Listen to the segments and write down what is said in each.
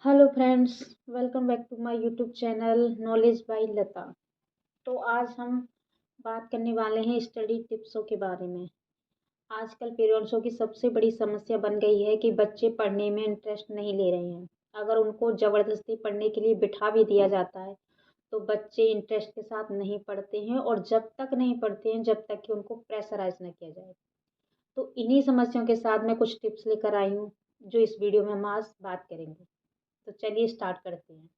Hello friends, welcome back to my YouTube channel knowledge by Lata. तो आज हम बात करने वाले हैं स्टडी टिप्सों के बारे में। आजकल पेरेंट्सों की सबसे बड़ी समस्या बन गई है कि बच्चे पढ़ने में इंटरेस्ट नहीं ले रहे हैं। अगर उनको ज़बरदस्ती पढ़ने के लिए बिठा भी दिया जाता है तो बच्चे इंटरेस्ट के साथ नहीं पढ़ते हैं, और जब तक नहीं पढ़ते हैं जब तक कि उनको प्रेशराइज न किया जाए। तो इन्हीं समस्याओं के साथ मैं कुछ टिप्स लेकर आई हूँ जो इस वीडियो में हम आज बात करेंगे। तो चलिए स्टार्ट करते हैं।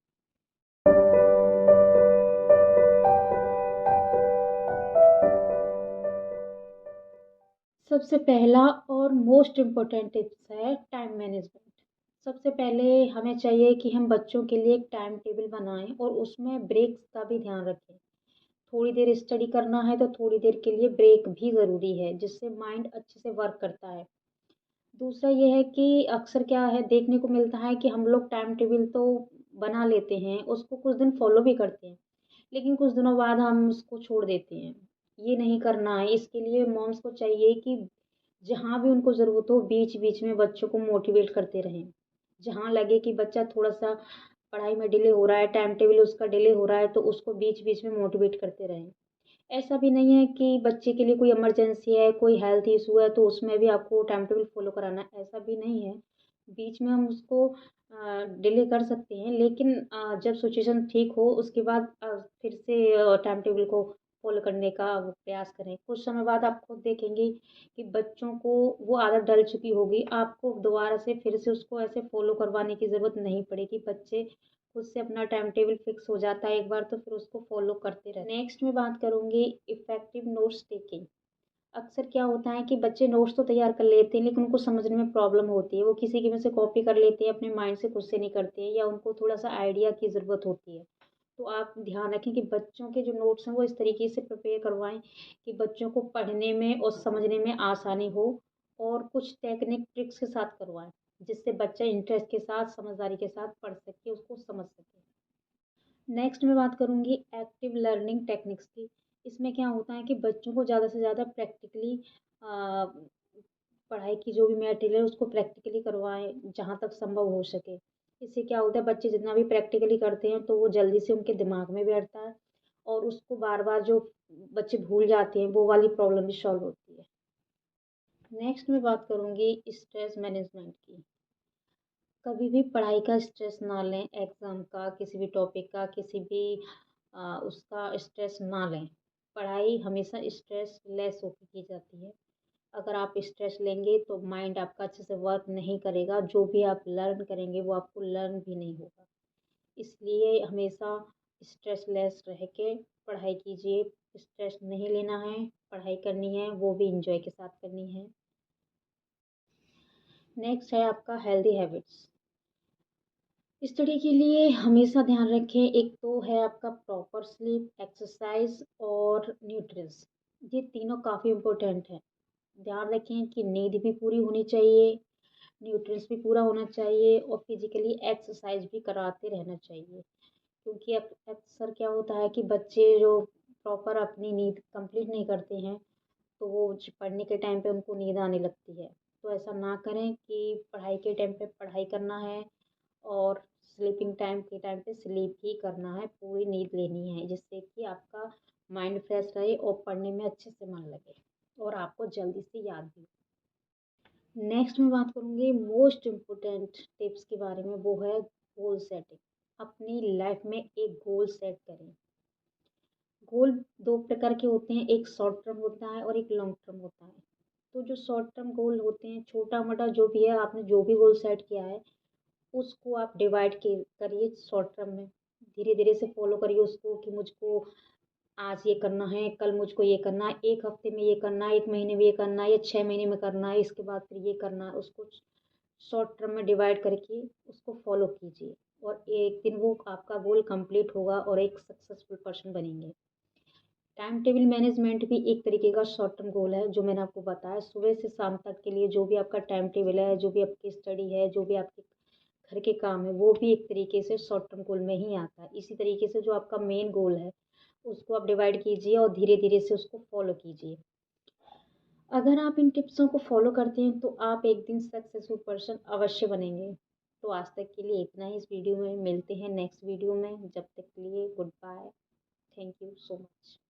सबसे पहला और मोस्ट इम्पोर्टेंट टिप्स है टाइम मैनेजमेंट। सबसे पहले हमें चाहिए कि हम बच्चों के लिए एक टाइम टेबल बनाएं और उसमें ब्रेक्स का भी ध्यान रखें। थोड़ी देर स्टडी करना है तो थोड़ी देर के लिए ब्रेक भी ज़रूरी है, जिससे माइंड अच्छे से वर्क करता है। दूसरा ये है कि अक्सर क्या है, देखने को मिलता है कि हम लोग टाइम टेबल तो बना लेते हैं, उसको कुछ दिन फॉलो भी करते हैं, लेकिन कुछ दिनों बाद हम उसको छोड़ देते हैं। ये नहीं करना है। इसके लिए मॉम्स को चाहिए कि जहाँ भी उनको ज़रूरत हो बीच-बीच में बच्चों को मोटिवेट करते रहें। जहाँ लगे कि बच्चा थोड़ा-सा पढ़ाई में डिले हो रहा है, टाइम टेबल उसका डिले हो रहा है, तो उसको बीच-बीच में मोटिवेट करते रहें। ऐसा भी नहीं है कि बच्चे के लिए कोई इमरजेंसी है, कोई हेल्थ इशू है, तो उसमें भी आपको टाइम टेबल फ़ॉलो कराना है, ऐसा भी नहीं है। बीच में हम उसको डिले कर सकते हैं, लेकिन जब सिचुएशन ठीक हो उसके बाद फिर से टाइम टेबल को फ़ॉलो करने का वो प्रयास करें। कुछ समय बाद आप खुद देखेंगे कि बच्चों को वो आदत डल चुकी होगी, आपको दोबारा से फिर से उसको ऐसे फ़ॉलो करवाने की ज़रूरत नहीं पड़ेगी। बच्चे खुद से अपना टाइम टेबल फिक्स हो जाता है एक बार, तो फिर उसको फ़ॉलो करते रहते हैं। नेक्स्ट मैं बात करूँगी इफ़ेक्टिव नोट्स टेकिंग। अक्सर क्या होता है कि बच्चे नोट्स तो तैयार कर लेते हैं, लेकिन उनको समझने में प्रॉब्लम होती है। वो किसी की में से कॉपी कर लेते हैं, अपने माइंड से खुद से नहीं करते हैं, या उनको थोड़ा-सा आइडिया की ज़रूरत होती है। तो आप ध्यान रखें कि बच्चों के जो नोट्स हैं वो इस तरीके से प्रिपेयर करवाएँ कि बच्चों को पढ़ने में और समझने में आसानी हो, और कुछ टेक्निक ट्रिक्स के साथ करवाएँ, जिससे बच्चा इंटरेस्ट के साथ, समझदारी के साथ पढ़ सके, उसको समझ सके। नेक्स्ट मैं बात करूँगी एक्टिव लर्निंग टेक्निक्स की। इसमें क्या होता है कि बच्चों को ज़्यादा से ज़्यादा प्रैक्टिकली पढ़ाई की जो भी मटेरियल है उसको प्रैक्टिकली करवाएँ, जहाँ तक संभव हो सके। इससे क्या होता है, बच्चे जितना भी प्रैक्टिकली करते हैं तो वो जल्दी से उनके दिमाग में बैठता है, और उसको बार-बार जो बच्चे भूल जाते हैं वो वाली प्रॉब्लम भी सॉल्व होती है। नेक्स्ट मैं बात करूँगी स्ट्रेस मैनेजमेंट की। कभी भी पढ़ाई का स्ट्रेस ना लें, एग्ज़ाम का, किसी भी टॉपिक का, किसी भी उसका स्ट्रेस ना लें। पढ़ाई हमेशा स्ट्रेस लेस होके की जाती है। अगर आप स्ट्रेस लेंगे तो माइंड आपका अच्छे से वर्क नहीं करेगा, जो भी आप लर्न करेंगे वो आपको लर्न भी नहीं होगा। इसलिए हमेशा स्ट्रेस लेस रह के पढ़ाई कीजिए। स्ट्रेस नहीं लेना है, पढ़ाई करनी है, वो भी एन्जॉय के साथ करनी है। नेक्स्ट है आपका हेल्दी हैबिट्स। स्टडी के लिए हमेशा ध्यान रखें, एक तो है आपका प्रॉपर स्लीप, एक्सरसाइज और न्यूट्रिएंट्स। ये तीनों काफ़ी इम्पोर्टेंट हैं। ध्यान रखें कि नींद भी पूरी होनी चाहिए, न्यूट्रिएंट्स भी पूरा होना चाहिए, और फिजिकली एक्सरसाइज भी कराते रहना चाहिए। क्योंकि अक्सर क्या होता है कि बच्चे जो प्रॉपर अपनी नींद कंप्लीट नहीं करते हैं, तो वो पढ़ने के टाइम पे उनको नींद आने लगती है। तो ऐसा ना करें कि पढ़ाई के टाइम पे पढ़ाई करना है, और स्लीपिंग टाइम के टाइम पे स्लीप ही करना है, पूरी नींद लेनी है, जिससे कि आपका माइंड फ्रेश रहे और पढ़ने में अच्छे से मन लगे, और आपको जल्दी से याद भी हो। नेक्स्ट मैं बात करूँगी मोस्ट इम्पोर्टेंट टिप्स के बारे में, वो है गोल सेटिंग। अपनी लाइफ में एक गोल सेट करें। गोल दो प्रकार के होते हैं, एक शॉर्ट टर्म होता है और एक लॉन्ग टर्म होता है। तो जो शॉर्ट टर्म गोल होते हैं, छोटा मोटा जो भी है, आपने जो भी गोल सेट किया है उसको आप डिवाइड करिए शॉर्ट टर्म में। धीरे धीरे से फॉलो करिए उसको कि मुझको आज ये करना है, कल मुझको ये करना है, एक हफ्ते में ये करना है, एक महीने में ये करना है, या 6 महीने में करना है, इसके बाद फिर ये करना है। उसको शॉर्ट टर्म में डिवाइड करके उसको फॉलो कीजिए, और एक दिन वो आपका गोल कंप्लीट होगा और एक सक्सेसफुल पर्सन बनेंगे। टाइम टेबल मैनेजमेंट भी एक तरीके का शॉर्ट टर्म गोल है, जो मैंने आपको बताया। सुबह से शाम तक के लिए जो भी आपका टाइम टेबल है, जो भी आपकी स्टडी है, जो भी आपके घर के काम है, वो भी एक तरीके से शॉर्ट टर्म गोल में ही आता है। इसी तरीके से जो आपका मेन गोल है उसको आप डिवाइड कीजिए और धीरे धीरे से उसको फॉलो कीजिए। अगर आप इन टिप्सों को फॉलो करते हैं तो आप एक दिन सक्सेसफुल पर्सन अवश्य बनेंगे। तो आज तक के लिए इतना ही इस वीडियो में। मिलते हैं नेक्स्ट वीडियो में। जब तक के लिए good bye. Thank you so much.